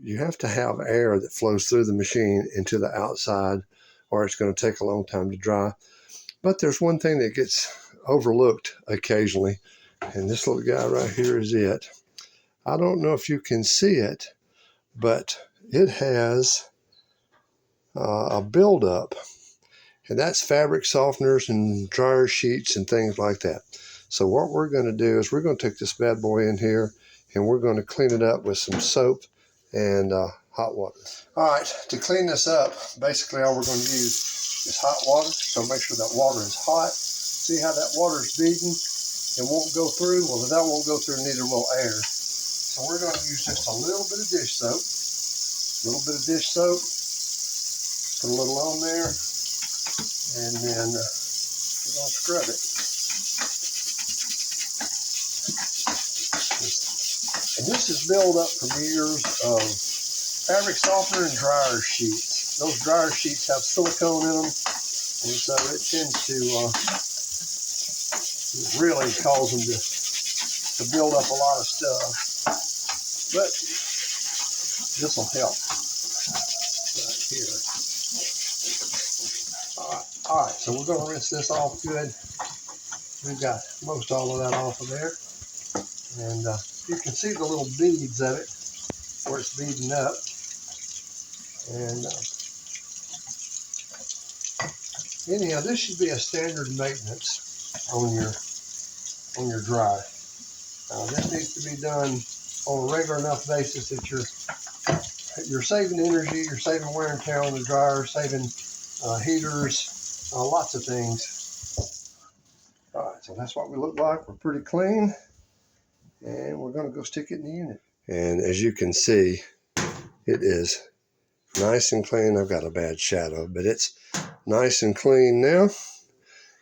you have to have air that flows through the machine into the outside, or it's going to take a long time to dry. But there's one thing that gets overlooked occasionally, and this little guy right here is it. I don't know if you can see it, but it has a buildup, and that's fabric softeners and dryer sheets and things like that. So what we're going to do is we're going to take this bad boy in here, and we're going to clean it up with some soap and hot water. All right, to clean this up, basically all we're going to use is hot water. So make sure that water is hot. See how that water is beating and won't go through? Well, if that won't go through, neither will air. So we're going to use just a little bit of dish soap. A little bit of dish soap. Put a little on there. And then we're going to scrub it. And this is built up from years of fabric softener and dryer sheets. Those dryer sheets have silicone in them, and so it tends to really cause them to build up a lot of stuff. But this will help right here. All right, so we're going to rinse this off good. We've got most all of that off of there. And you can see the little beads of it where it's beading up. And anyhow, this should be a standard maintenance on your dryer. This needs to be done on a regular enough basis that you're saving energy, you're saving wear and tear on the dryer, saving heaters, lots of things. All right, so that's what we look like. We're pretty clean, and we're going to go stick it in the unit. And as you can see, it is nice and clean. I've got a bad shadow, but it's nice and clean now.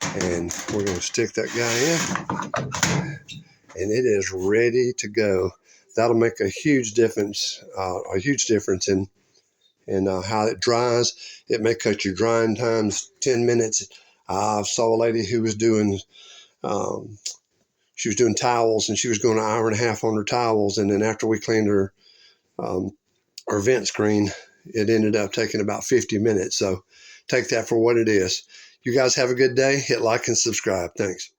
And we're going to stick that guy in, and it is ready to go. That'll make a huge difference in how it dries. It may cut your drying times 10 minutes. I saw a lady who was doing towels, and she was going an hour and a half on her towels, and then after we cleaned her vent screen, it ended up taking about 50 minutes. So take that for what it is. You guys have a good day. Hit like and subscribe. Thanks.